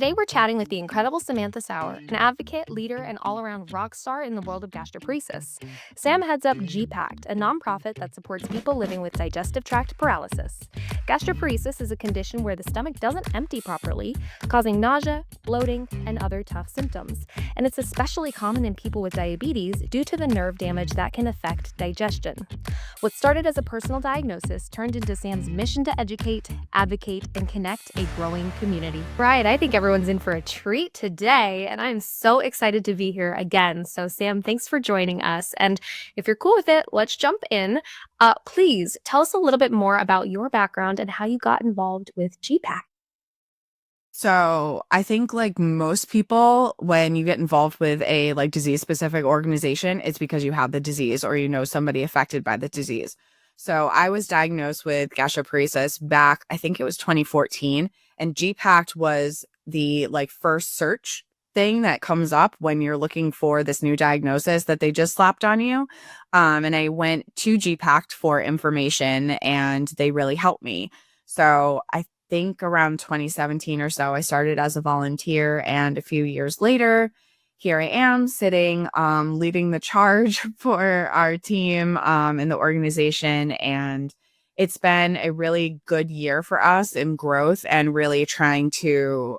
Today we're chatting with the incredible Samantha Sauer, an advocate, leader, and all-around rock star in the world of gastroparesis. Sam heads up G-PACT, a nonprofit that supports people living with digestive tract paralysis. Gastroparesis is a condition where the stomach doesn't empty properly, causing nausea, bloating, and other tough symptoms. And it's especially common in people with diabetes due to the nerve damage that can affect digestion. What started as a personal diagnosis turned into Sam's mission to educate, advocate, and connect a growing community. Right, I think everyone's in for a treat today, and I'm so excited to be here again. So Sam, thanks for joining us. And if you're cool with it, let's jump in. Please tell us a little bit more about your background and how you got involved with G-PACT. So I think like most people, when you get involved with a disease specific organization, it's because you have the disease or you know somebody affected by the disease. So I was diagnosed with gastroparesis back, I think it was 2014, and G-PACT was the first search thing that comes up when you're looking for this new diagnosis that they just slapped on you. And I went to G-PACT for information and they really helped me. So I think around 2017 or so, I started as a volunteer, and a few years later, here I am sitting, leading the charge for our team in the organization. And it's been a really good year for us in growth and really trying to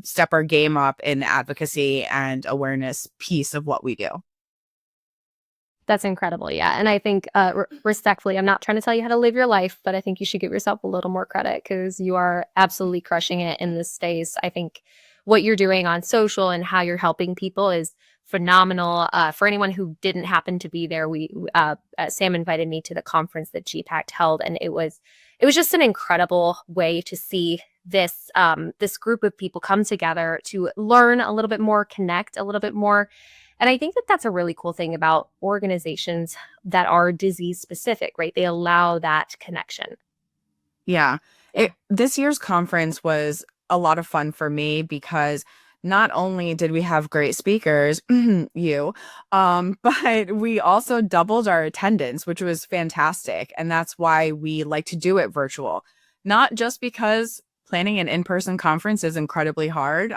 step our game up in the advocacy and awareness piece of what we do. That's incredible. Yeah. And I think respectfully, I'm not trying to tell you how to live your life, but I think you should give yourself a little more credit because you are absolutely crushing it in this space. I think what you're doing on social and how you're helping people is phenomenal. For anyone who didn't happen to be there, Sam invited me to the conference that G-PACT held, and it was just an incredible way to see this group of people come together to learn a little bit more, connect a little bit more. And I think that that's a really cool thing about organizations that are disease specific, right? They allow that connection. Yeah. This year's conference was a lot of fun for me because not only did we have great speakers, but we also doubled our attendance, which was fantastic. And that's why we like to do it virtual, not just because planning an in-person conference is incredibly hard.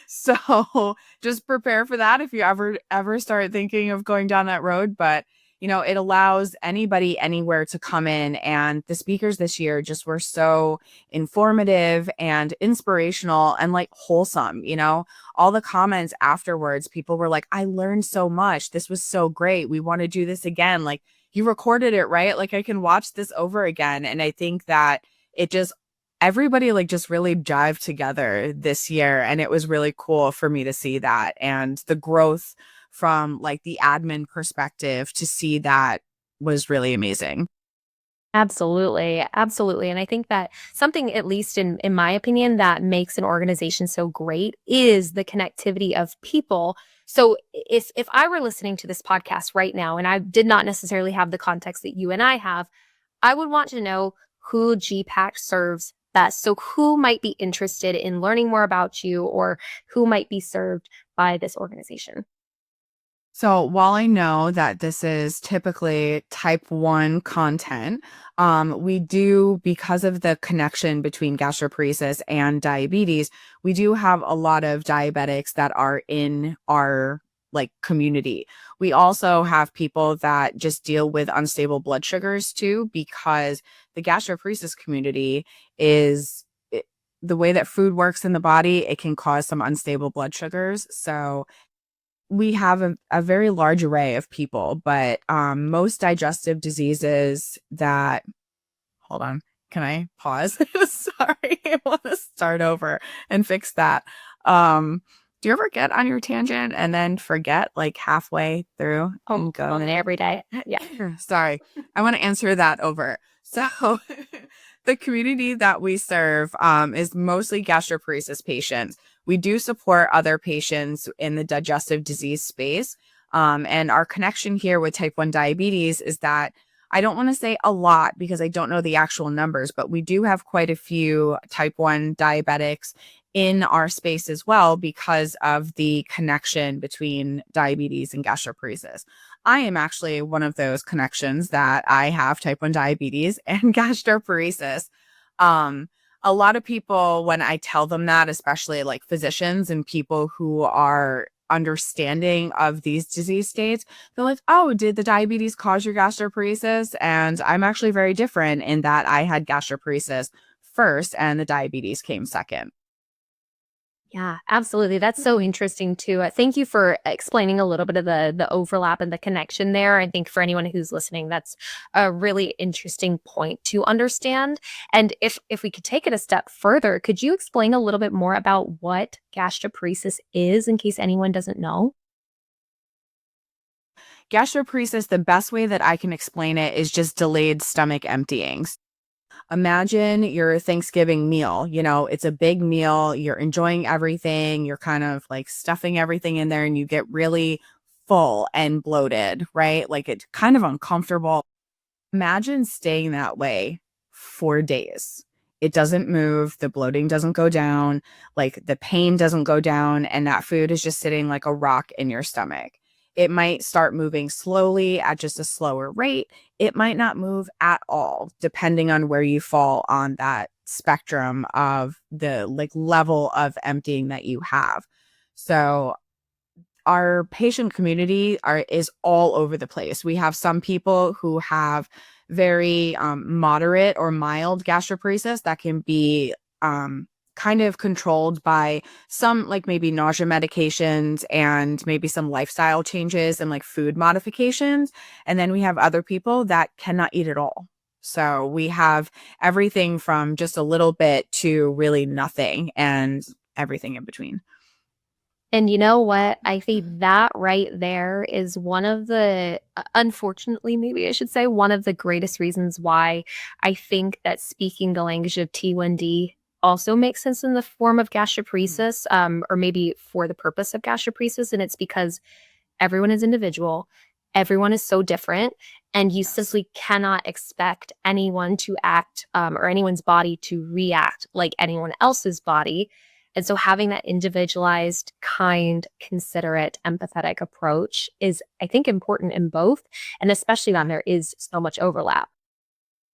So just prepare for that if you ever start thinking of going down that road. But it allows anybody anywhere to come in, and the speakers this year just were so informative and inspirational and wholesome. All the comments afterwards, people were like, I learned so much. This was so great. We want to do this again. You recorded it, right? I can watch this over again. And I think that everybody just really jived together this year. And it was really cool for me to see that, and the growth from the admin perspective to see that was really amazing. Absolutely. Absolutely. And I think that something, at least in my opinion, that makes an organization so great is the connectivity of people. So if I were listening to this podcast right now and I did not necessarily have the context that you and I have, I would want to know who G-PACT serves best. So who might be interested in learning more about you, or who might be served by this organization? So while I know that this is typically type 1 content, we do, because of the connection between gastroparesis and diabetes, we do have a lot of diabetics that are in our community. We also have people that just deal with unstable blood sugars too, because the gastroparesis community the way that food works in the body, it can cause some unstable blood sugars. So we have a very large array of people, but most digestive diseases that, hold on, can I pause? Sorry, I want to start over and fix that. Do you ever get on your tangent and then forget halfway through and go? Every day. Yeah. Sorry. I want to answer that over. So the community that we serve is mostly gastroparesis patients. We do support other patients in the digestive disease space. And our connection here with type 1 diabetes is that I don't want to say a lot because I don't know the actual numbers, but we do have quite a few type 1 diabetics in our space as well because of the connection between diabetes and gastroparesis. I am actually one of those connections that I have type 1 diabetes and gastroparesis. A lot of people, when I tell them that, especially like physicians and people who are understanding of these disease states, they're like, oh, did the diabetes cause your gastroparesis? And I'm actually very different in that I had gastroparesis first and the diabetes came second. Yeah, absolutely. That's so interesting too. Thank you for explaining a little bit of the overlap and the connection there. I think for anyone who's listening, that's a really interesting point to understand. And if we could take it a step further, could you explain a little bit more about what gastroparesis is in case anyone doesn't know? Gastroparesis, the best way that I can explain it is just delayed stomach emptying. Imagine your Thanksgiving meal. It's a big meal. You're enjoying everything. You're kind of like stuffing everything in there and you get really full and bloated, right? Like it's kind of uncomfortable. Imagine staying that way for days. It doesn't move, the bloating doesn't go down, like the pain doesn't go down, and that food is just sitting like a rock in your stomach. It might start moving slowly at just a slower rate. It might not move at all, depending on where you fall on that spectrum of the like level of emptying that you have. So our patient community is all over the place. We have some people who have very moderate or mild gastroparesis that can be kind of controlled by some like maybe nausea medications and maybe some lifestyle changes and like food modifications. And then we have other people that cannot eat at all. So we have everything from just a little bit to really nothing and everything in between. And you know what? I think that right there is one of the, unfortunately, maybe I should say, one of the greatest reasons why I think that speaking the language of T1D also makes sense in the form of gastroparesis, or maybe for the purpose of gastroparesis. And it's because everyone is individual, everyone is so different, and you Yes. simply cannot expect anyone to act or anyone's body to react like anyone else's body. And so having that individualized, kind, considerate, empathetic approach is, I think, important in both, and especially when there is so much overlap.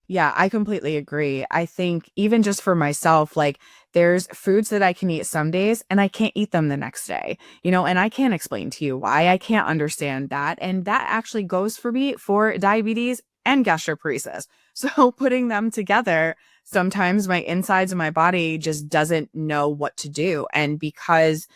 Yeah, I completely agree. I think even just for myself, like there's foods that I can eat some days and I can't eat them the next day, and I can't explain to you why. I can't understand that. And that actually goes for me for diabetes and gastroparesis. So putting them together, sometimes my insides of my body just doesn't know what to do. And because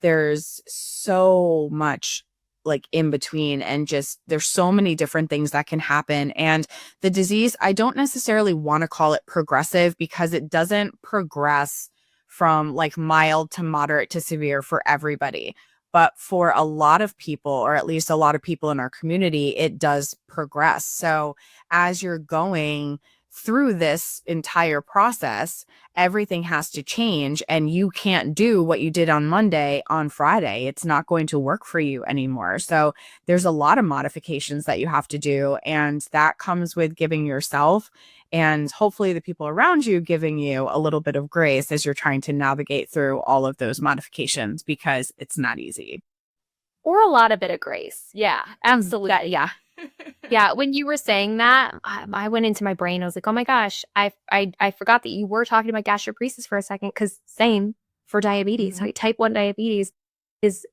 there's so much like in between and just there's so many different things that can happen. And the disease, I don't necessarily want to call it progressive because it doesn't progress from like mild to moderate to severe for everybody. But for a lot of people, or at least a lot of people in our community, it does progress. So as you're going through this entire process, everything has to change and you can't do what you did on Monday on Friday. It's not going to work for you anymore. So there's a lot of modifications that you have to do. And that comes with giving yourself and hopefully the people around you giving you a little bit of grace as you're trying to navigate through all of those modifications because it's not easy. Or a lot of bit of grace. Yeah, absolutely. Yeah. Yeah, when you were saying that, I went into my brain. I was like, "Oh my gosh, I forgot that you were talking about gastroparesis for a second." Because same for diabetes, Mhm. right? Type 1 diabetes is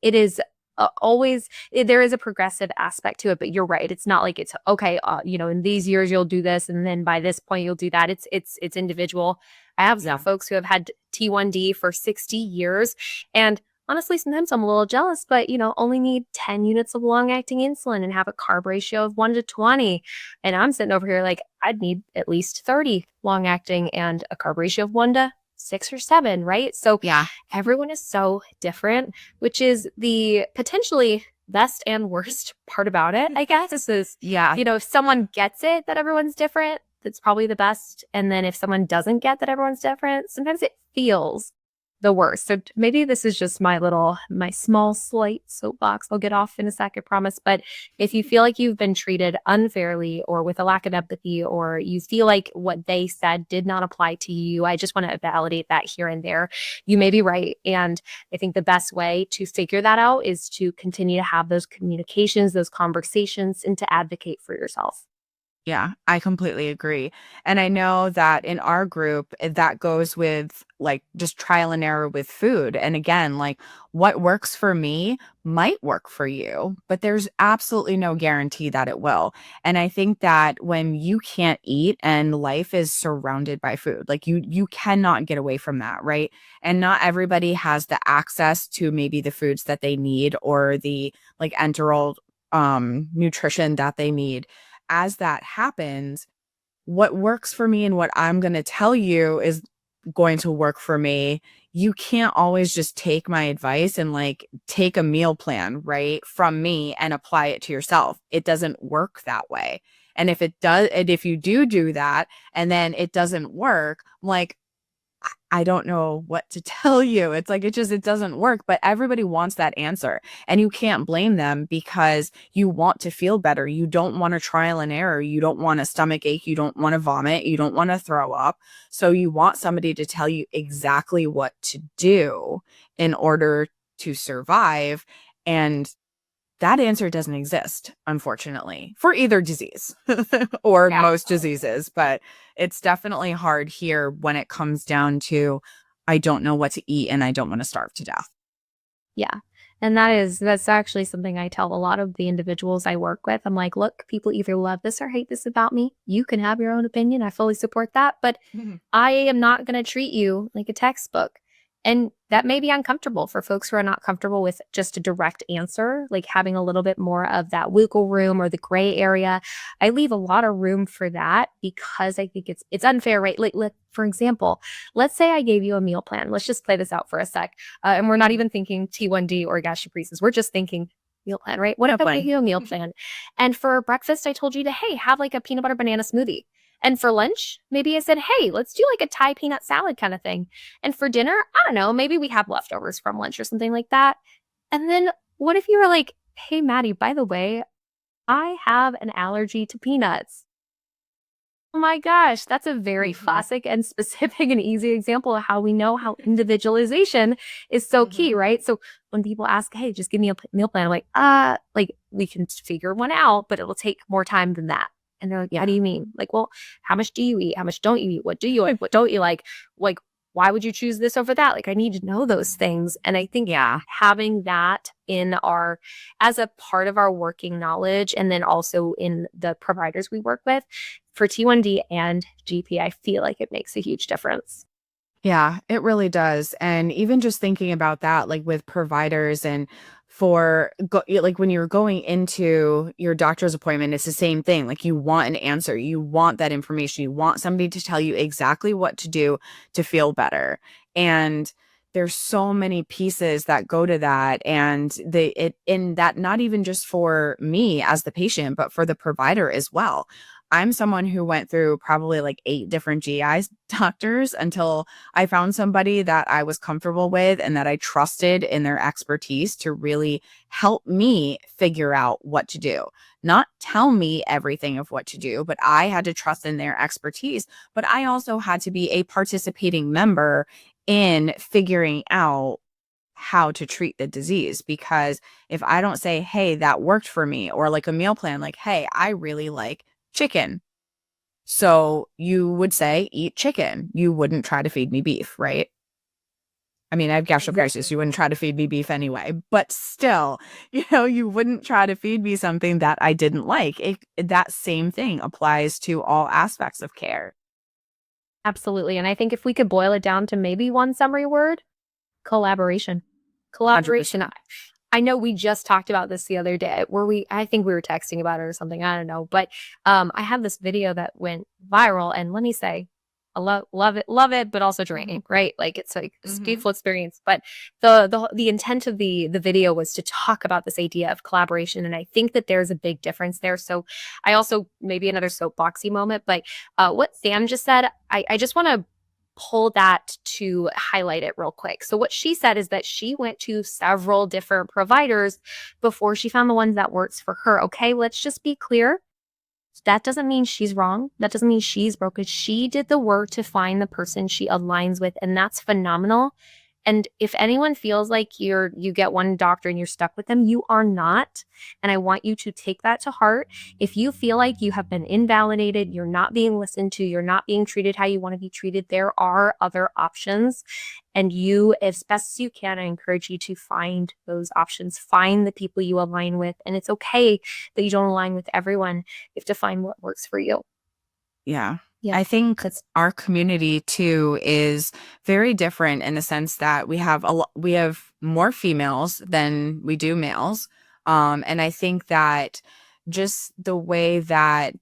always there is a progressive aspect to it, but you're right. It's not like it's okay, in these years you'll do this, and then by this point you'll do that. It's individual. I have some Yeah. folks who have had T1D for 60 years, and honestly, sometimes I'm a little jealous, but only need 10 units of long acting insulin and have a carb ratio of 1 to 20. And I'm sitting over here like I'd need at least 30 long acting and a carb ratio of 1 to 6 or 7, right? So Yeah. everyone is so different, which is the potentially best and worst part about it, I guess. This is, Yeah. if someone gets it that everyone's different, that's probably the best. And then if someone doesn't get that everyone's different, sometimes it feels the worst. So maybe this is just my small slight soapbox. I'll get off in a second, promise. But if you feel like you've been treated unfairly or with a lack of empathy, or you feel like what they said did not apply to you, I just want to validate that here and there. You may be right. And I think the best way to figure that out is to continue to have those communications, those conversations, and to advocate for yourself. Yeah, I completely agree. And I know that in our group, that goes with like just trial and error with food. And again, like what works for me might work for you, but there's absolutely no guarantee that it will. And I think that when you can't eat and life is surrounded by food, like you cannot get away from that, right? And not everybody has the access to maybe the foods that they need or the like enteral nutrition that they need. As that happens, what works for me and what I'm going to tell you is going to work for me. You can't always just take my advice and like take a meal plan, right, from me and apply it to yourself. It doesn't work that way. And if it does, and if you do that and then it doesn't work, I'm like, I don't know what to tell you. It's like it doesn't work, but everybody wants that answer. And you can't blame them because you want to feel better. You don't want to trial and error. You don't want a stomach ache. You don't want to vomit. You don't want to throw up. So you want somebody to tell you exactly what to do in order to survive. And that answer doesn't exist, unfortunately, for either disease or Yeah. most diseases. But it's definitely hard here when it comes down to, I don't know what to eat and I don't want to starve to death. Yeah. And that's actually something I tell a lot of the individuals I work with. I'm like, look, people either love this or hate this about me. You can have your own opinion. I fully support that. But Mhm. I am not going to treat you like a textbook. And that may be uncomfortable for folks who are not comfortable with just a direct answer, like having a little bit more of that wiggle room or the gray area. I leave a lot of room for that because I think it's unfair, right? Like for example, let's say I gave you a meal plan. Let's just play this out for a sec. And we're not even thinking T1D or gastroparesis. We're just thinking meal plan, right? What No if I gave plan. you a meal plan? And for breakfast, I told you to, hey, have like a peanut butter banana smoothie. And for lunch, maybe I said, hey, let's do like a Thai peanut salad kind of thing. And for dinner, I don't know, maybe we have leftovers from lunch or something like that. And then what if you were like, hey, Maddie, by the way, I have an allergy to peanuts. Oh my gosh, that's a very Mhm. classic and specific and easy example of how we know how individualization is so key, Mhm. right? So when people ask, hey, just give me a meal plan, I'm like we can figure one out, but it'll take more time than that. And they're like, what do Yeah. you mean? Like, well, how much do you eat? How much don't you eat? What do you like? What don't you like? Like, why would you choose this over that? Like, I need to know those things. And I think Yeah. having that as a part of our working knowledge, and then also in the providers we work with, for T1D and GP, I feel like it makes a huge difference. Yeah, it really does. And even just thinking about that, like with providers and like when you're going into your doctor's appointment, it's the same thing. Like you want an answer, you want that information, you want somebody to tell you exactly what to do to feel better. And there's so many pieces that go to that. And in that, not even just for me as the patient, but for the provider as well. I'm someone who went through probably like 8 different GI doctors until I found somebody that I was comfortable with and that I trusted in their expertise to really help me figure out what to do. Not tell me everything of what to do, but I had to trust in their expertise. But I also had to be a participating member in figuring out how to treat the disease. Because if I don't say, hey, that worked for me, or like a meal plan, like, hey, I really like chicken, so you would say, eat chicken. You wouldn't try to feed me beef, right? I mean, I have gastroparesis. Exactly. You wouldn't try to feed me beef anyway, but still, you wouldn't try to feed me something that I didn't like. That same thing applies to all aspects of care. Absolutely. And I think if we could boil it down to maybe one summary word, collaboration. 100%. Collaboration. I know we just talked about this the other day where I think we were texting about it or something. I don't know. But I have this video that went viral. And let me say, I love it, but also draining, right? Like it's like this Hmm. beautiful experience. But the intent of the video was to talk about this idea of collaboration. And I think that there's a big difference there. So I also, maybe another soapboxy moment, but what Sam just said, I just want to pull that to highlight it real quick. So what she said is that she went to several different providers before she found the one that works for her. Okay, let's just be clear. That doesn't mean she's wrong. That doesn't mean she's broken. She did the work to find the person she aligns with, and that's phenomenal. And if anyone feels like you get one doctor and you're stuck with them, you are not. And I want you to take that to heart. If you feel like you have been invalidated, you're not being listened to, you're not being treated how you want to be treated, there are other options. And you, as best as you can, I encourage you to find those options, find the people you align with. And it's okay that you don't align with everyone. You have to find what works for you. Yeah. Yeah. I think That's our community too is very different in the sense that we have more females than we do males. And I think that just the way that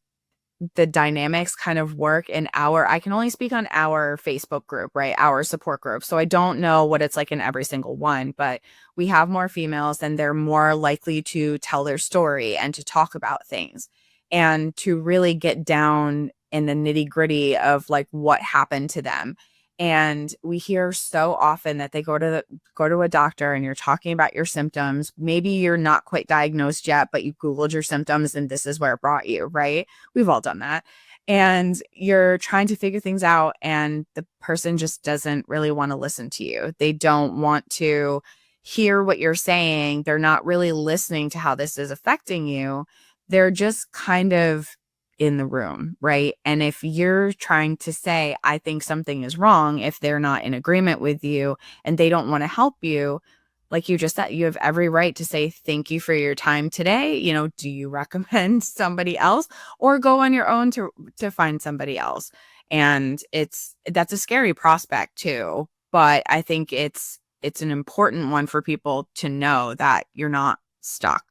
the dynamics kind of work in I can only speak on our Facebook group, right? Our support group. So I don't know what it's like in every single one, but we have more females and they're more likely to tell their story and to talk about things and to really get down in the nitty gritty of like what happened to them. And we hear so often that they go to a doctor and you're talking about your symptoms. Maybe you're not quite diagnosed yet, but you Googled your symptoms and this is where it brought you, right? We've all done that. And you're trying to figure things out, and the person just doesn't really want to listen to you. They don't want to hear what you're saying. They're not really listening to how this is affecting you. They're just kind of in the room, right? And if you're trying to say, I think something is wrong, if they're not in agreement with you and they don't want to help you, like you just said, you have every right to say, thank you for your time today. Do you recommend somebody else or go on your own to find somebody else? And that's a scary prospect too. But I think it's an important one for people to know that you're not stuck.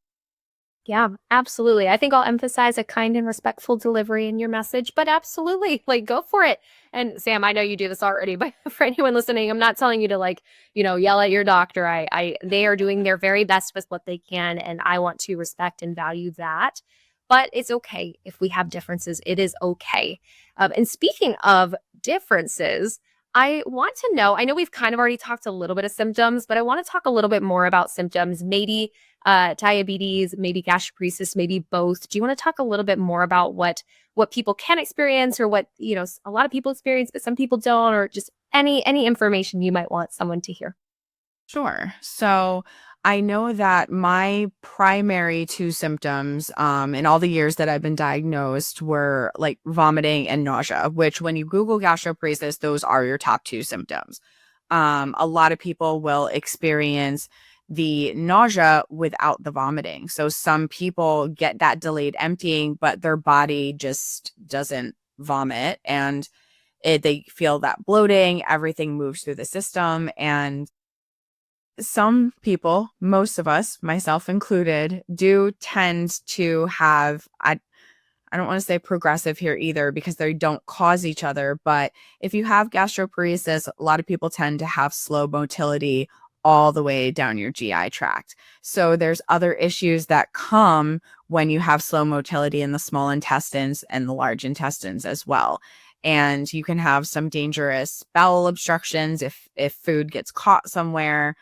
Yeah, absolutely. I think I'll emphasize a kind and respectful delivery in your message, but absolutely, like go for it. And Sam, I know you do this already, but for anyone listening, I'm not telling you to yell at your doctor. They are doing their very best with what they can, and I want to respect and value that. But it's okay if we have differences. It is okay. And speaking of differences, I want to know, I know we've kind of already talked a little bit of symptoms, but I want to talk a little bit more about symptoms, maybe diabetes, maybe gastroparesis, maybe both. Do you want to talk a little bit more about what people can experience, or what a lot of people experience, but some people don't, or just any information you might want someone to hear? Sure. So I know that my primary two symptoms in all the years that I've been diagnosed were like vomiting and nausea, which when you Google gastroparesis, those are your top two symptoms. A lot of people will experience the nausea without the vomiting. So some people get that delayed emptying, but their body just doesn't vomit, and they feel that bloating, everything moves through the system. And some people, most of us, myself included, do tend to have, I don't want to say progressive here either because they don't cause each other. But if you have gastroparesis, a lot of people tend to have slow motility all the way down your GI tract. So there's other issues that come when you have slow motility in the small intestines and the large intestines as well. And you can have some dangerous bowel obstructions if food gets caught somewhere.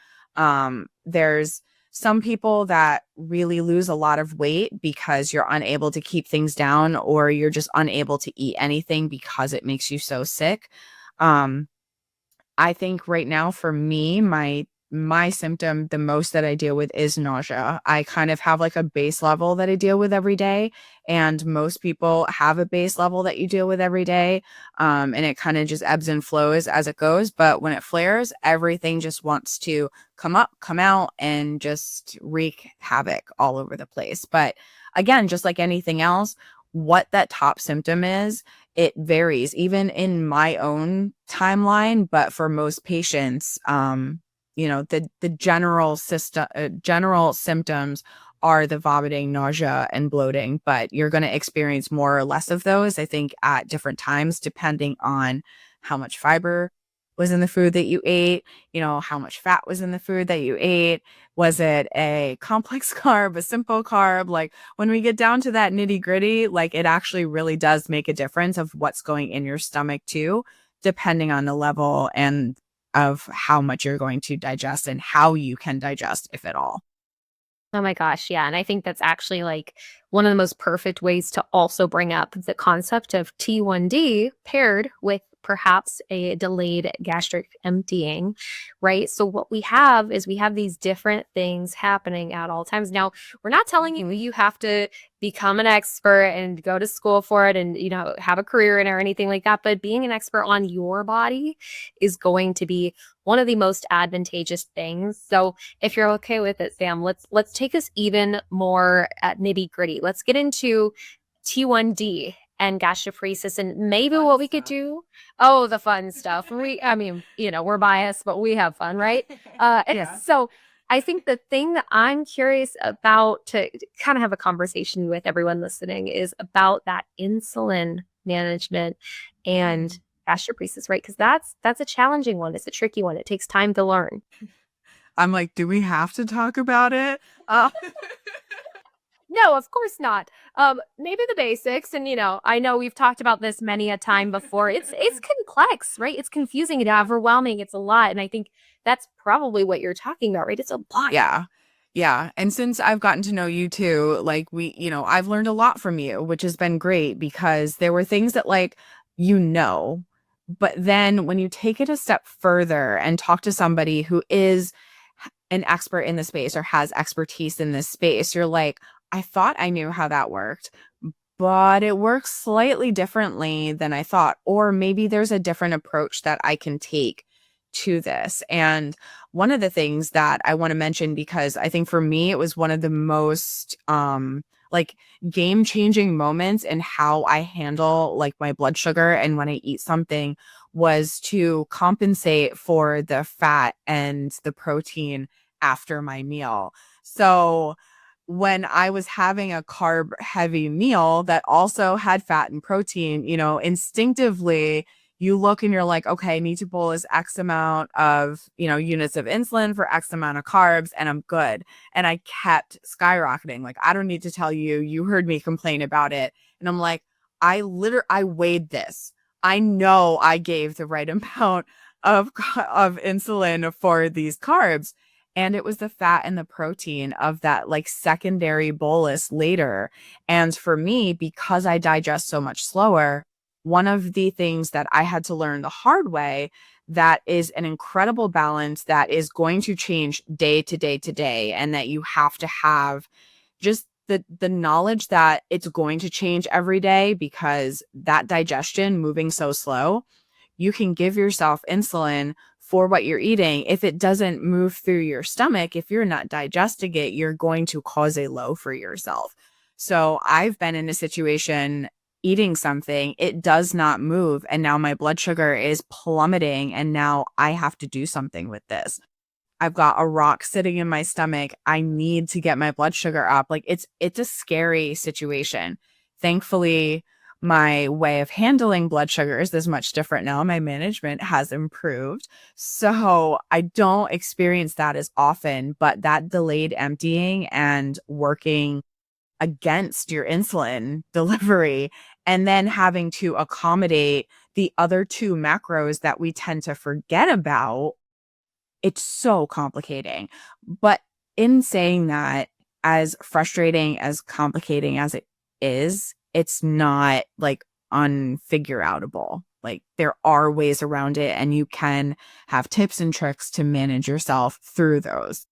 There's some people that really lose a lot of weight because you're unable to keep things down, or you're just unable to eat anything because it makes you so sick. Um, I think right now for me, my symptom, the most that I deal with is nausea. I kind of have like a base level that I deal with every day, and most people have a base level that you deal with every day. And it kind of just ebbs and flows as it goes. But when it flares, everything just wants to come up, come out, and just wreak havoc all over the place. But again, just like anything else, what that top symptom is, it varies even in my own timeline. But for most patients, the general symptoms are the vomiting, nausea, and bloating, but you're going to experience more or less of those, I think, at different times, depending on how much fiber was in the food that you ate, how much fat was in the food that you ate. Was it a complex carb, a simple carb? Like when we get down to that nitty gritty, like it actually really does make a difference of what's going in your stomach too, depending on the level and of how much you're going to digest and how you can digest, if at all. Oh my gosh, yeah. And I think that's actually like one of the most perfect ways to also bring up the concept of T1D paired with perhaps a delayed gastric emptying, right? So what we have is we have these different things happening at all times. Now, we're not telling you have to become an expert and go to school for it and have a career in it or anything like that, but being an expert on your body is going to be one of the most advantageous things. So if you're okay with it, Sam, let's take this even more at nitty gritty. Let's get into T1D and gastroparesis and maybe what we could do. Oh, the fun stuff. I mean, we're biased, but we have fun, right? Yeah. So I think the thing that I'm curious about to kind of have a conversation with everyone listening is about that insulin management and gastroparesis, right? Because that's a challenging one. It's a tricky one. It takes time to learn. I'm like, do we have to talk about it? No, of course not. Maybe the basics, and I know we've talked about this many a time before. It's complex, right? It's confusing and overwhelming. It's a lot, and I think that's probably what you're talking about, right? It's a lot. Yeah. Yeah. And since I've gotten to know you too, like I've learned a lot from you, which has been great because there were things that but then when you take it a step further and talk to somebody who is an expert in the space or has expertise in this space, you're like, I thought I knew how that worked, but it works slightly differently than I thought. Or maybe there's a different approach that I can take to this. And one of the things that I want to mention, because I think for me, it was one of the most like game-changing moments in how I handle like my blood sugar and when I eat something, was to compensate for the fat and the protein after my meal. So when I was having a carb heavy meal that also had fat and protein, instinctively you look and you're like, okay, I need to bolus X amount of, units of insulin for X amount of carbs and I'm good. And I kept skyrocketing. Like, I don't need to tell you, you heard me complain about it. And I'm like, I weighed this. I know I gave the right amount of insulin for these carbs. And it was the fat and the protein of that like secondary bolus later. And for me, because I digest so much slower, one of the things that I had to learn the hard way, that is an incredible balance that is going to change day to day to day, and that you have to have just the knowledge that it's going to change every day, because that digestion moving so slow, you can give yourself insulin for what you're eating. If it doesn't move through your stomach, if you're not digesting it, you're going to cause a low for yourself. So I've been in a situation eating something, it does not move, and now my blood sugar is plummeting, and now I have to do something with this. I've got a rock sitting in my stomach. I need to get my blood sugar up. Like it's a scary situation. Thankfully, my way of handling blood sugars is much different now. My management has improved. So I don't experience that as often, but that delayed emptying and working against your insulin delivery and then having to accommodate the other two macros that we tend to forget about, it's so complicating. But in saying that, as frustrating, as complicating as it is, it's not like unfigure outable. Like there are ways around it, and you can have tips and tricks to manage yourself through those.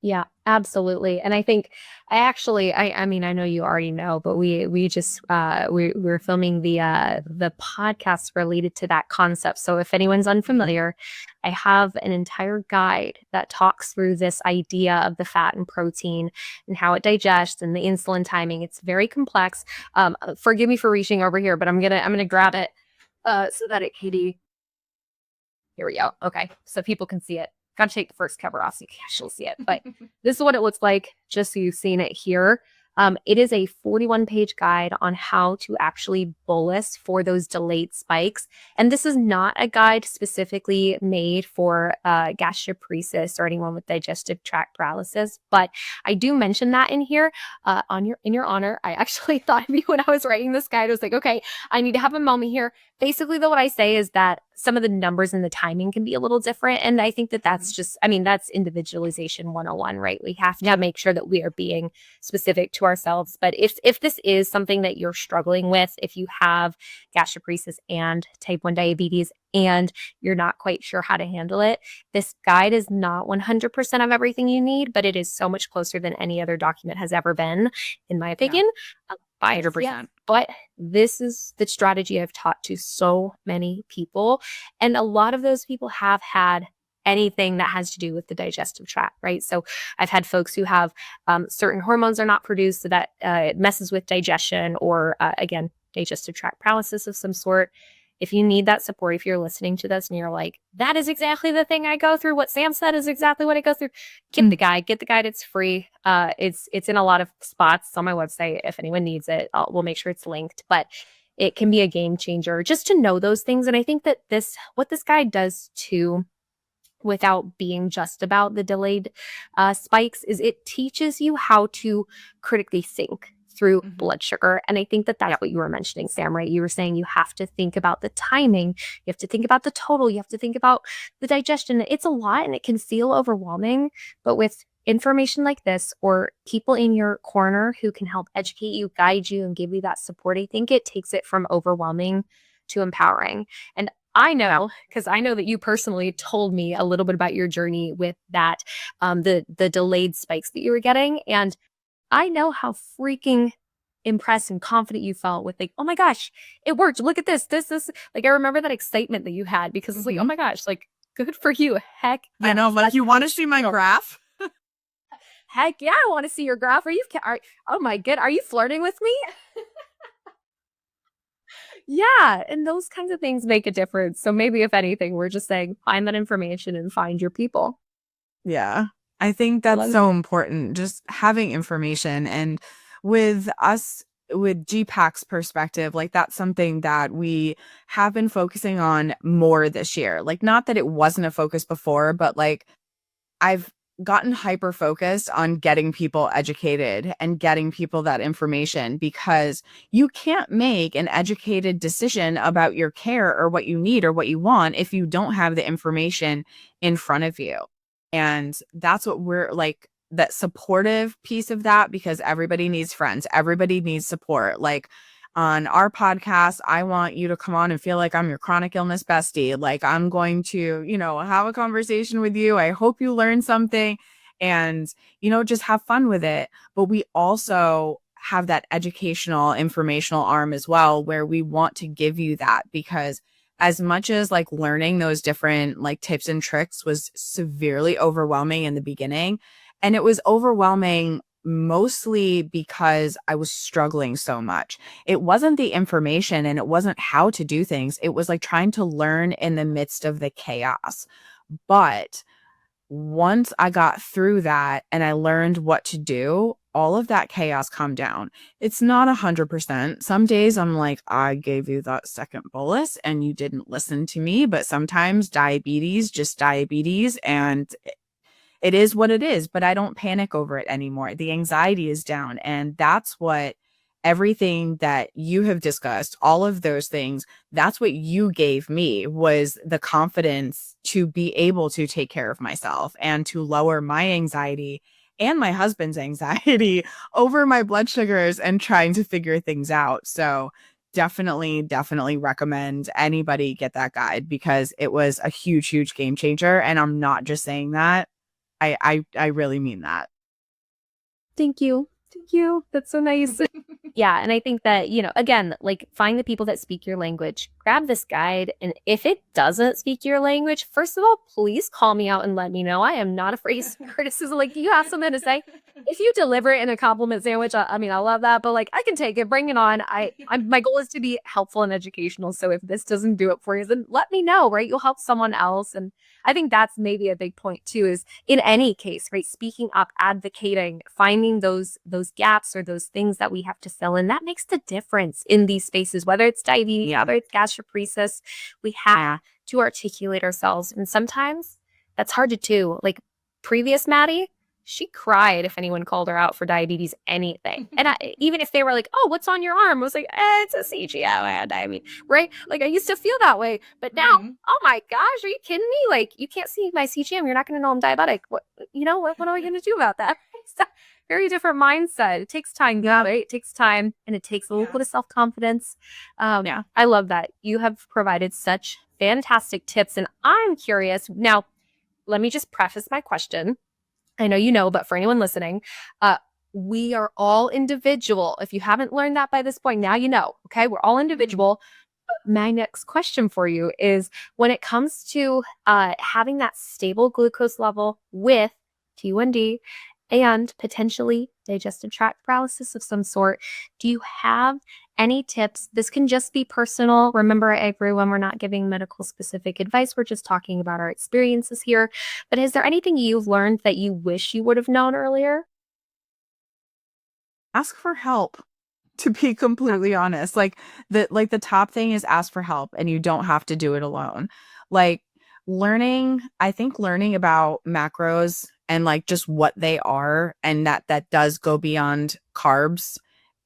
Yeah, absolutely. And I think I mean, I know you already know, but we just we're filming the podcast related to that concept. So if anyone's unfamiliar, I have an entire guide that talks through this idea of the fat and protein and how it digests and the insulin timing. It's very complex. Forgive me for reaching over here, but I'm gonna grab it so that it can. Here we go. Okay. So people can see it. Gotta take the first cover off so you can actually see it. But this is what it looks like, just so you've seen it here. It is a 41-page guide on how to actually bolus for those delayed spikes. And this is not a guide specifically made for gastroparesis or anyone with digestive tract paralysis, but I do mention that in here in your honor. I actually thought of you when I was writing this guide. I was like, okay, I need to have a moment here. Basically, though, what I say is that some of the numbers and the timing can be a little different. And I think that that's just, I mean, that's individualization 101, right? We have to make sure that we are being specific to ourselves. But if this is something that you're struggling with, if you have gastroparesis and type 1 diabetes and you're not quite sure how to handle it, this guide is not 100% of everything you need, but it is so much closer than any other document has ever been, in my opinion. Bias, 100%. yes. But this is the strategy I've taught to so many people. And a lot of those people have had anything that has to do with the digestive tract, right? So I've had folks who have certain hormones are not produced, so that it messes with digestion, or again, digestive tract paralysis of some sort. If you need that support, if you're listening to this and you're like, that is exactly the thing I go through, what Sam said is exactly what I go through, get the guide. Get the guide. It's free. It's in a lot of spots on my website. If anyone needs it, we'll make sure it's linked. But it can be a game changer just to know those things. And I think that what this guide does too, without being just about the delayed spikes, is it teaches you how to critically think through blood sugar. And I think that that's what you were mentioning, Sam, right? You were saying you have to think about the timing. You have to think about the total. You have to think about the digestion. It's a lot and it can feel overwhelming, but with information like this, or people in your corner who can help educate you, guide you, and give you that support, I think it takes it from overwhelming to empowering. And I know, because I know that you personally told me a little bit about your journey with that, the delayed spikes that you were getting. And I know how freaking impressed and confident you felt with, like, oh my gosh, it worked. Look at this. Like, I remember that excitement that you had, because it's like, oh my gosh, like, good for you. Heck I know, but if you want to see my graph, heck yeah, I want to see your graph. Oh my god, are you flirting with me? Yeah, and those kinds of things make a difference. So maybe if anything, we're just saying, find that information and find your people. yeah, I think that's so important, just having information. And with us, with G-PACT's perspective, like, that's something that we have been focusing on more this year. Like, not that it wasn't a focus before, but like, I've gotten hyper focused on getting people educated and getting people that information, because you can't make an educated decision about your care or what you need or what you want if you don't have the information in front of you. And that's what we're like, that supportive piece of that, because everybody needs friends, everybody needs support. Like, on our podcast, I want you to come on and feel like I'm your chronic illness bestie. Like, I'm going to, have a conversation with you. I hope you learn something and, just have fun with it. But we also have that educational, informational arm as well, where we want to give you that, because as much as like learning those different like tips and tricks was severely overwhelming in the beginning, and it was overwhelming mostly because I was struggling so much. It wasn't the information and it wasn't how to do things. It was like trying to learn in the midst of the chaos. But once I got through that and I learned what to do, all of that chaos calmed down. It's not 100%. Some days I'm like, I gave you that second bolus and you didn't listen to me. But sometimes diabetes, just diabetes, and it is what it is, but I don't panic over it anymore. The anxiety is down. And that's what everything that you have discussed, all of those things, that's what you gave me, was the confidence to be able to take care of myself and to lower my anxiety and my husband's anxiety over my blood sugars and trying to figure things out. So definitely recommend anybody get that guide, because it was a huge game changer. And I'm not just saying that. I really mean that. Thank you. Thank you. That's so nice. Yeah. And I think that, again, like, find the people that speak your language, grab this guide. And if it doesn't speak your language, first of all, please call me out and let me know. I am not afraid of criticism. Like, you have something to say. If you deliver it in a compliment sandwich, I mean, I love that, but like, I can take it, bring it on. My goal is to be helpful and educational. So if this doesn't do it for you, then let me know, right? You'll help someone else. And I think that's maybe a big point too, is in any case, right? Speaking up, advocating, finding those gaps or those things that we have to fill in. That makes the difference in these spaces, whether it's diabetes, whether it's gastroparesis. We have to articulate ourselves. And sometimes that's hard to do. Like, previous Maddie, she cried if anyone called her out for diabetes, anything. And even if they were like, oh, what's on your arm? I was like, it's a CGM. I had diabetes, right? Like I used to feel that way. But now, oh my gosh, are you kidding me? Like you can't see my CGM. You're not going to know I'm diabetic. What am I going to do about that? Very different mindset. It takes time, right? It takes time and it takes a little bit of self-confidence. Yeah. I love that. You have provided such fantastic tips. And I'm curious now, let me just preface my question. I know you know, but for anyone listening, we are all individual. If you haven't learned that by this point, now you know. Okay, we're all individual. My next question for you is when it comes to having that stable glucose level with T1D and potentially digestive tract paralysis of some sort, do you have any tips? This can just be personal. Remember, everyone, we're not giving medical specific advice. We're just talking about our experiences here. But is there anything you've learned that you wish you would have known earlier? Ask for help. To be completely honest, the top thing is ask for help and you don't have to do it alone. Like I think learning about macros and like just what they are and that does go beyond carbs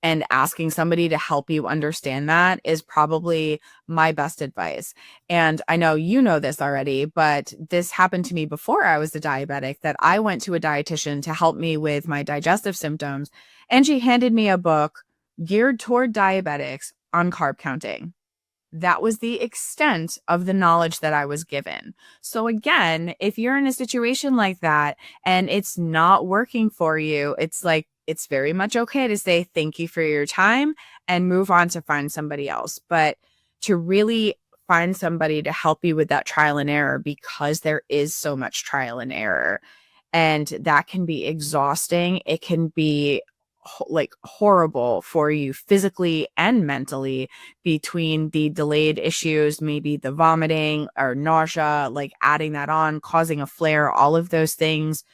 and asking somebody to help you understand that is probably my best advice. And I know you know this already, but this happened to me before I was a diabetic that I went to a dietitian to help me with my digestive symptoms and she handed me a book geared toward diabetics on carb counting. That was the extent of the knowledge that I was given. So again, if you're in a situation like that and it's not working for you, it's very much okay to say thank you for your time and move on to find somebody else. But to really find somebody to help you with that trial and error, because there is so much trial and error and that can be exhausting. It can be like horrible for you physically and mentally between the delayed issues, maybe the vomiting or nausea, like adding that on, causing a flare, all of those things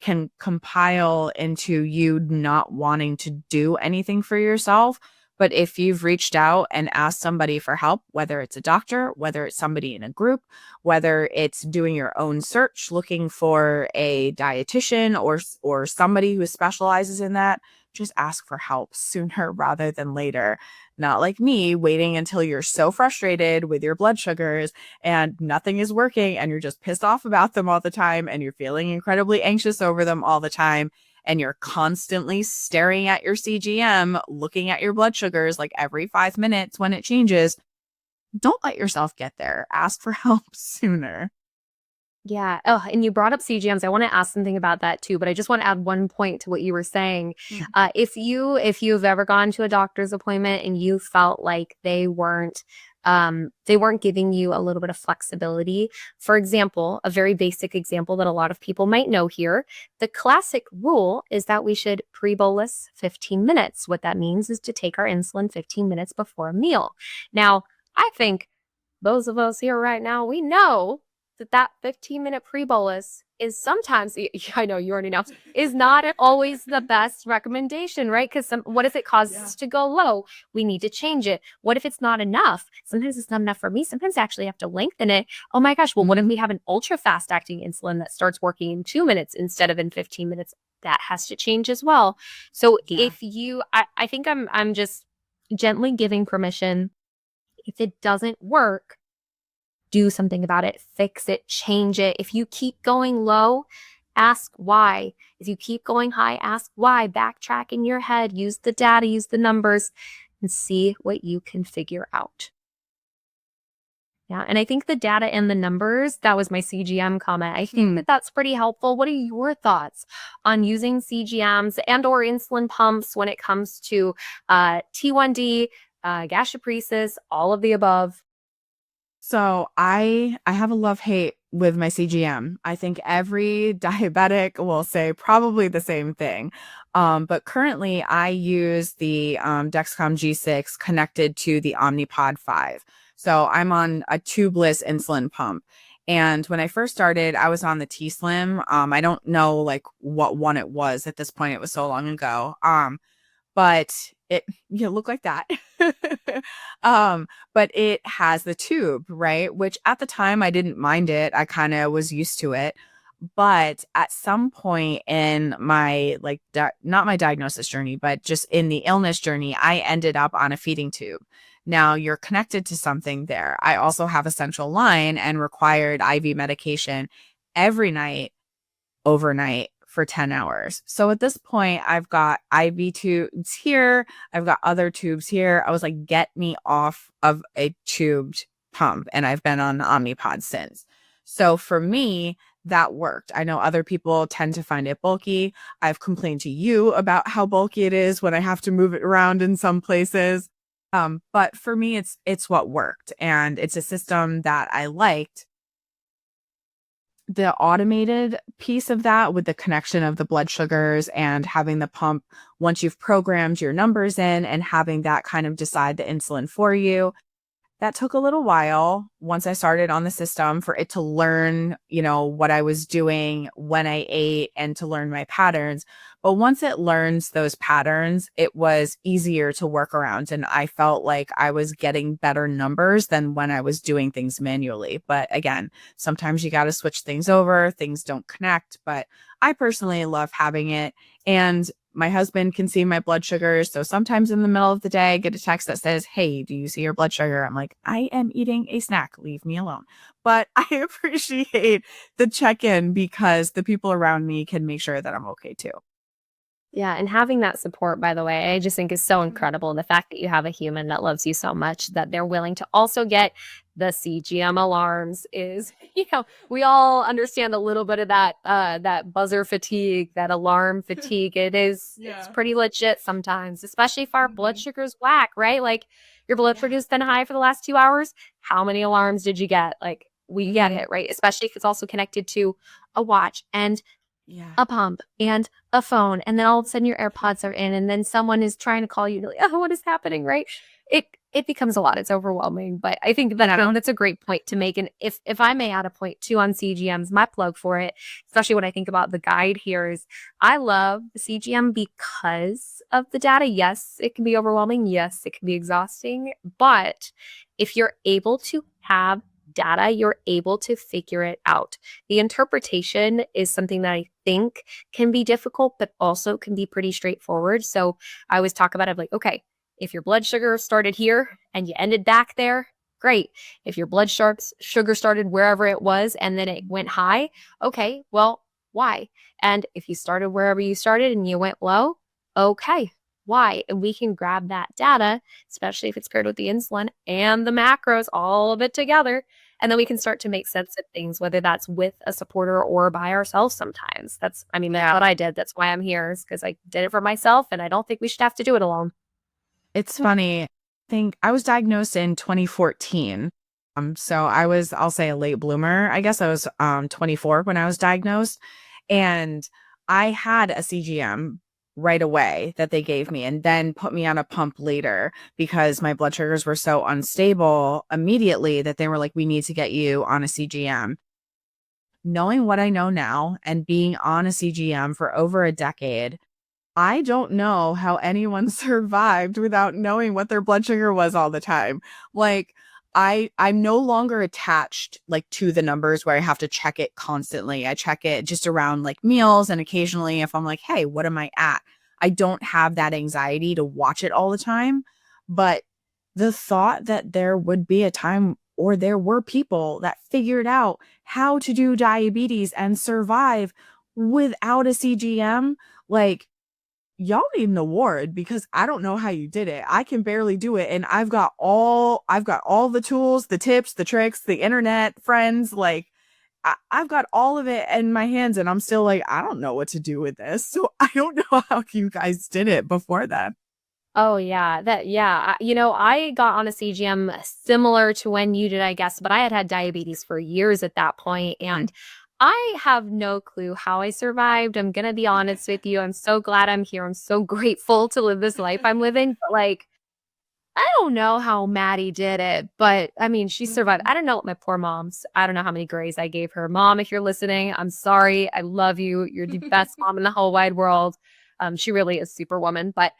can compile into you not wanting to do anything for yourself. But if you've reached out and asked somebody for help, whether it's a doctor, whether it's somebody in a group, whether it's doing your own search, looking for a dietitian or somebody who specializes in that, just ask for help sooner rather than later. Not like me waiting until you're so frustrated with your blood sugars and nothing is working and you're just pissed off about them all the time and you're feeling incredibly anxious over them all the time and you're constantly staring at your CGM, looking at your blood sugars like every 5 minutes when it changes. Don't let yourself get there. Ask for help sooner. Yeah. Oh, and you brought up CGMs. I want to ask something about that too, but I just want to add one point to what you were saying. If you've ever gone to a doctor's appointment and you felt like they weren't giving you a little bit of flexibility. For example, a very basic example that a lot of people might know here, the classic rule is that we should pre-bolus 15 minutes. What that means is to take our insulin 15 minutes before a meal. Now, I think those of us here right now, we know that 15-minute pre-bolus is sometimes, I know you already know, is not always the best recommendation, right? Because what if it causes us to go low? We need to change it. What if it's not enough? Sometimes it's not enough for me. Sometimes I actually have to lengthen it. Oh my gosh, well, what if we have an ultra fast acting insulin that starts working in 2 minutes instead of in 15 minutes? That has to change as well. So I think I'm just gently giving permission. If it doesn't work, do something about it, fix it, change it. If you keep going low, ask why. If you keep going high, ask why. Backtrack in your head, use the data, use the numbers, and see what you can figure out. Yeah, and I think the data and the numbers, that was my CGM comment. I think that that's pretty helpful. What are your thoughts on using CGMs and or insulin pumps when it comes to T1D, gastroparesis, all of the above? So I have a love-hate with my CGM. I think every diabetic will say probably the same thing. But currently I use the Dexcom G6 connected to the Omnipod 5. So I'm on a tubeless insulin pump. And when I first started, I was on the T-Slim. I don't know like what one it was at this point. It was so long ago. But it look like that. But it has the tube, right? Which at the time I didn't mind it. I kind of was used to it. But at some point in my not my diagnosis journey, but just in the illness journey, I ended up on a feeding tube. Now you're connected to something there. I also have a central line and required IV medication every night, overnight for 10 hours. So at this point, I've got IV tubes here. I've got other tubes here. I was like, get me off of a tubed pump. And I've been on the Omnipod since. So for me, that worked. I know other people tend to find it bulky. I've complained to you about how bulky it is when I have to move it around in some places. But for me, it's what worked. And it's a system that I liked. The automated piece of that with the connection of the blood sugars and having the pump once you've programmed your numbers in and having that kind of decide the insulin for you. That took a little while once I started on the system for it to learn, what I was doing when I ate and to learn my patterns. But once it learns those patterns, it was easier to work around. And I felt like I was getting better numbers than when I was doing things manually. But again, sometimes you got to switch things over. Things don't connect. But I personally love having it. And my husband can see my blood sugar. So sometimes in the middle of the day, I get a text that says, "Hey, do you see your blood sugar?" I'm like, I am eating a snack. Leave me alone. But I appreciate the check-in because the people around me can make sure that I'm okay too. Yeah, and having that support, by the way, I just think is so incredible. The fact that you have a human that loves you so much that they're willing to also get the CGM alarms is, we all understand a little bit of that buzzer fatigue, that alarm fatigue. It's Yeah. pretty legit sometimes, especially if our blood Mhm. sugar's whack, right? Like your blood Yeah. sugar's been high for the last 2 hours. How many alarms did you get? Like we get Mhm. it, right? Especially if it's also connected to a watch and Yeah. a pump and a phone, and then all of a sudden your AirPods are in, and then someone is trying to call you, like, "Oh, what is happening?" Right? It becomes a lot. It's overwhelming, but I think that that's a great point to make. And if I may add a point too on CGMs, my plug for it, especially when I think about the guide here, is I love the CGM because of the data. Yes, it can be overwhelming. Yes, it can be exhausting, but if you're able to have data, you're able to figure it out. The interpretation is something that I think can be difficult, but also can be pretty straightforward. So I always talk about it like, okay, if your blood sugar started here and you ended back there, great. If your sugar started wherever it was and then it went high, okay, well, why? And if you started wherever you started and you went low, okay, why? And we can grab that data, especially if it's paired with the insulin and the macros, all of it together, and then we can start to make sense of things, whether that's with a supporter or by ourselves sometimes. That's what I did. That's why I'm here, is because I did it for myself, and I don't think we should have to do it alone. It's funny. I think I was diagnosed in 2014. So I'll say a late bloomer. I guess I was 24 when I was diagnosed. And I had a CGM right away that they gave me and then put me on a pump later because my blood sugars were so unstable immediately that they were like, we need to get you on a CGM. Knowing what I know now and being on a CGM for over a decade, I don't know how anyone survived without knowing what their blood sugar was all the time. Like I'm no longer attached to the numbers where I have to check it constantly. I check it just around meals and occasionally if I'm like, "Hey, what am I at?" I don't have that anxiety to watch it all the time, but the thought that there would be a time or there were people that figured out how to do diabetes and survive without a CGM, like y'all need an award because I don't know how you did it. I can barely do it. And I've got all the tools, the tips, the tricks, the internet, friends, I've got all of it in my hands and I'm still like, I don't know what to do with this. So I don't know how you guys did it before that. Oh yeah, I got on a CGM similar to when you did, I guess, but I had had diabetes for years at that point, and I have no clue how I survived. I'm gonna be honest with you. I'm so glad I'm here. I'm so grateful to live this life I'm living. But I don't know how Maddie did it, but I mean, she survived. I don't know what my poor mom's. I don't know how many grays I gave her. Mom, if you're listening, I'm sorry. I love you. You're the best mom in the whole wide world. She really is superwoman, but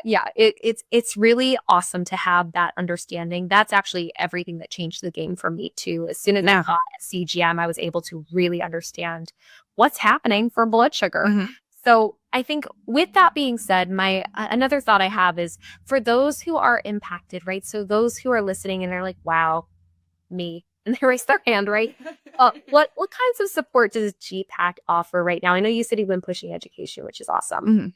Yeah, it's really awesome to have that understanding. That's actually everything that changed the game for me too. As soon as I Yeah. got a CGM, I was able to really understand what's happening for blood sugar. Mhm. So I think with that being said, my another thought I have is for those who are impacted, right? So those who are listening and they're like, "Wow, me," and they raise their hand, right? What kinds of support does GPAC offer right now? I know you said you've been pushing education, which is awesome. Mhm.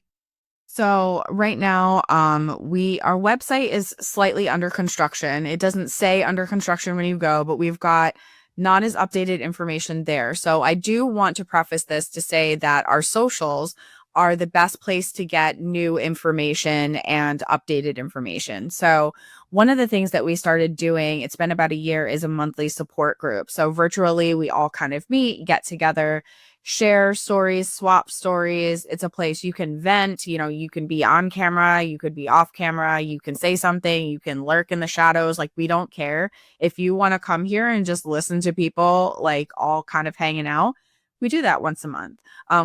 So right now, our website is slightly under construction. It doesn't say under construction when you go, but we've got not as updated information there. So I do want to preface this to say that our socials are the best place to get new information and updated information. So one of the things that we started doing, it's been about a year, is a monthly support group. So virtually, we all kind of meet, get together, share stories, swap stories. It's a place you can vent. You can be on camera, you could be off camera, you can say something, you can lurk in the shadows. Like, we don't care. If you want to come here and just listen to people, like, all kind of hanging out, we do that once a month.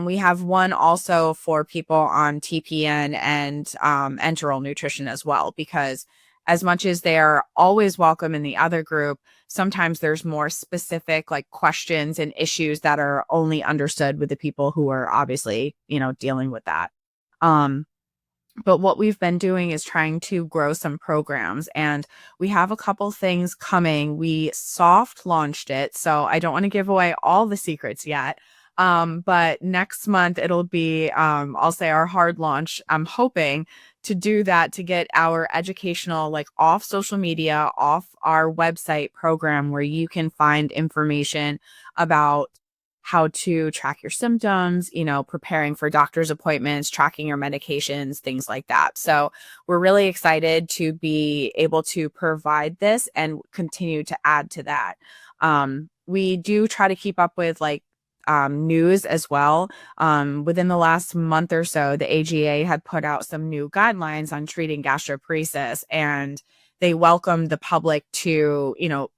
We have one also for people on TPN and enteral nutrition as well, because as much as they are always welcome in the other group, sometimes there's more specific like questions and issues that are only understood with the people who are obviously, dealing with that. Um, but what we've been doing is trying to grow some programs, and we have a couple things coming. We soft launched it, so I don't want to give away all the secrets yet. But next month it'll be, I'll say, our hard launch. I'm hoping to do that to get our educational, like, off social media, off our website program where you can find information about how to track your symptoms, preparing for doctor's appointments, tracking your medications, things like that. So we're really excited to be able to provide this and continue to add to that. We do try to keep up with like news as well. Within the last month or so, the AGA had put out some new guidelines on treating gastroparesis, and they welcomed the public to,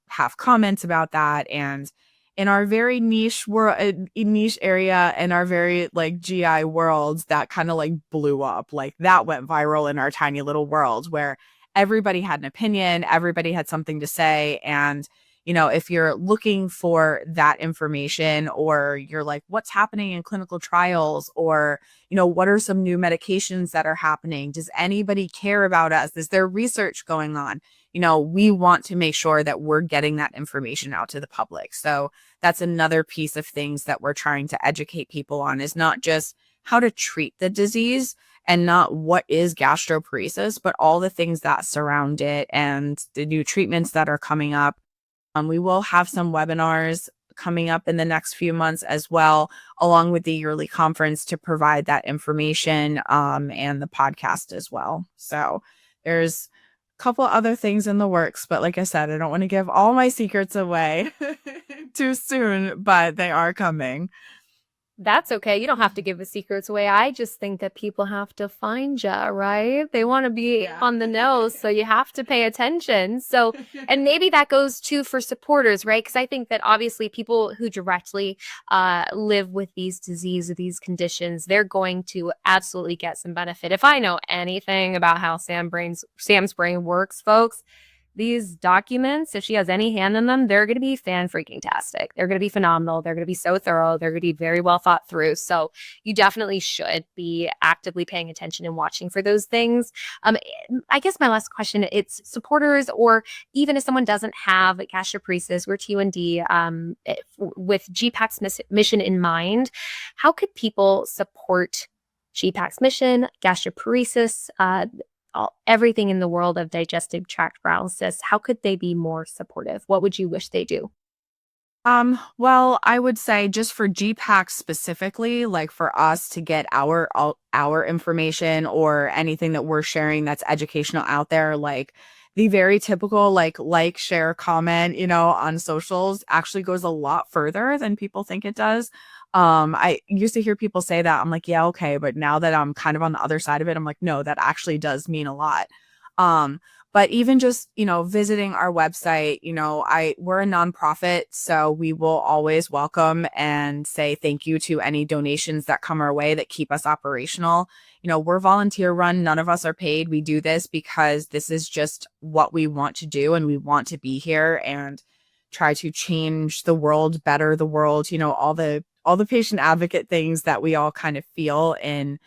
have comments about that. And in our very niche world, niche area, in our very like GI worlds, that kind of like blew up. Like, that went viral in our tiny little world where everybody had an opinion, everybody had something to say. And if you're looking for that information, or you're like, what's happening in clinical trials, or, what are some new medications that are happening? Does anybody care about us? Is there research going on? We want to make sure that we're getting that information out to the public. So that's another piece of things that we're trying to educate people on, is not just how to treat the disease and not what is gastroparesis, but all the things that surround it and the new treatments that are coming up. We will have some webinars coming up in the next few months as well, along with the yearly conference, to provide that information, and the podcast as well. So there's a couple other things in the works, but like I said, I don't want to give all my secrets away too soon, but they are coming. That's okay. You don't have to give the secrets away. I just think that people have to find you, right? They want to be Yeah. on the nose, so you have to pay attention. So, and maybe that goes too for supporters, right? Because I think that obviously people who directly live with these diseases, these conditions, they're going to absolutely get some benefit. If I know anything about how Sam's brain works, folks, these documents, if she has any hand in them, they're going to be fan freaking tastic. They're going to be phenomenal. They're going to be so thorough. They're going to be very well thought through. So you definitely should be actively paying attention and watching for those things. I guess my last question, it's supporters, or even if someone doesn't have gastroparesis or TUND, with G-PACT's mission in mind, how could people support G-PACT's mission, gastroparesis, everything in the world of digestive tract paralysis? How could they be more supportive? What would you wish they do? Well, I would say just for GPAC specifically, like for us to get our information or anything that we're sharing that's educational out there, like the very typical like, share, comment, on socials actually goes a lot further than people think it does. I used to hear people say that. I'm like, yeah, okay, but now that I'm kind of on the other side of it, I'm like, no, that actually does mean a lot. But even just, visiting our website, we're a nonprofit, so we will always welcome and say thank you to any donations that come our way that keep us operational. We're volunteer run. None of us are paid. We do this because this is just what we want to do, and we want to be here and try to change the world, better the world, all the patient advocate things that we all kind of feel in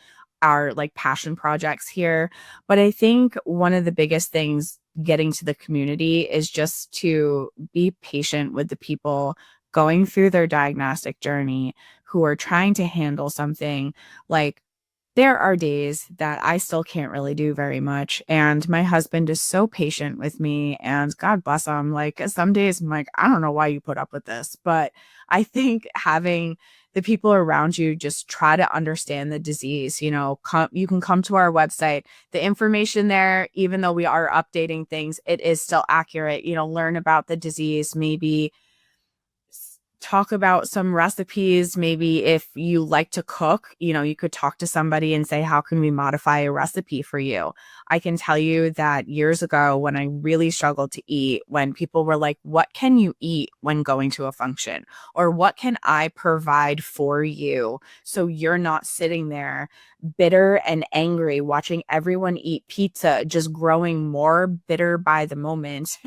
our like passion projects here. But I think one of the biggest things getting to the community is just to be patient with the people going through their diagnostic journey who are trying to handle something. Like, there are days that I still can't really do very much. And my husband is so patient with me, and God bless him. Like, some days I'm like, I don't know why you put up with this. But I think having the people around you just try to understand the disease, you can come to our website. The information there, even though we are updating things, it is still accurate. Learn about the disease, maybe talk about some recipes. Maybe if you like to cook, you could talk to somebody and say, how can we modify a recipe for you? I can tell you that years ago, when I really struggled to eat, when people were like, what can you eat when going to a function? Or what can I provide for you so you're not sitting there bitter and angry watching everyone eat pizza, just growing more bitter by the moment.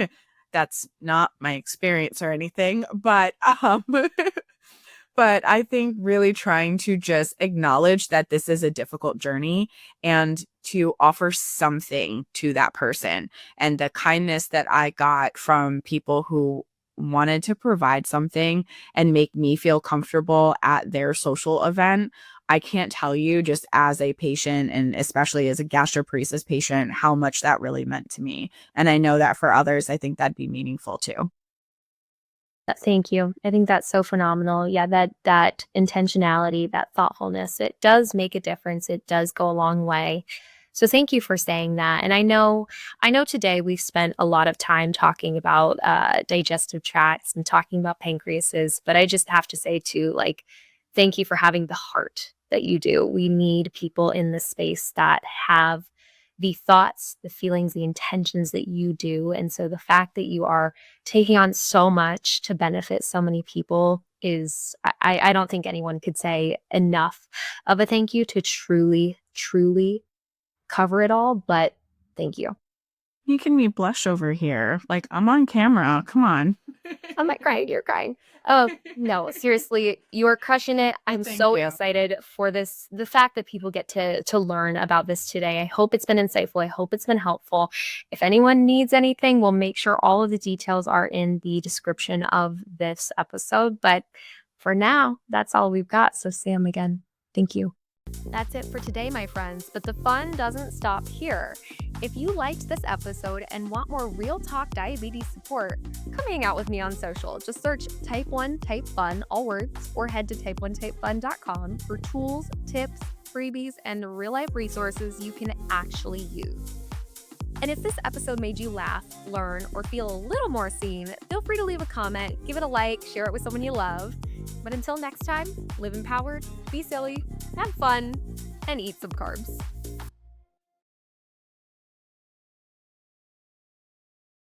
That's not my experience or anything, but but I think really trying to just acknowledge that this is a difficult journey and to offer something to that person. And the kindness that I got from people who wanted to provide something and make me feel comfortable at their social event. I can't tell you, just as a patient and especially as a gastroparesis patient, how much that really meant to me. And I know that for others, I think that'd be meaningful too. Thank you. I think that's so phenomenal. Yeah, that intentionality, that thoughtfulness, it does make a difference. It does go a long way. So thank you for saying that. And I know today we've spent a lot of time talking about digestive tracts and talking about pancreases, but I just have to say too, like, thank you for having the heart that you do. We need people in this space that have the thoughts, the feelings, the intentions that you do. And so the fact that you are taking on so much to benefit so many people is, I don't think anyone could say enough of a thank you to truly, truly cover it all. But thank you. Making me blush over here. Like, I'm on camera. Come on. I'm not crying. You're crying. Oh, no, seriously, you are crushing it. I'm Thank so you. excited for this, the fact that people get to learn about this today. I hope it's been insightful. I hope it's been helpful. If anyone needs anything, we'll make sure all of the details are in the description of this episode. But for now, that's all we've got. So Sam, again, thank you. That's it for today, my friends, but the fun doesn't stop here. If you liked this episode and want more real talk diabetes support, come hang out with me on social. Just search Type 1 Type Fun, all words, or head to type1typefun.com for tools, tips, freebies, and real-life resources you can actually use. And if this episode made you laugh, learn, or feel a little more seen, feel free to leave a comment, give it a like, share it with someone you love. But until next time, live empowered, be silly, have fun, and eat some carbs.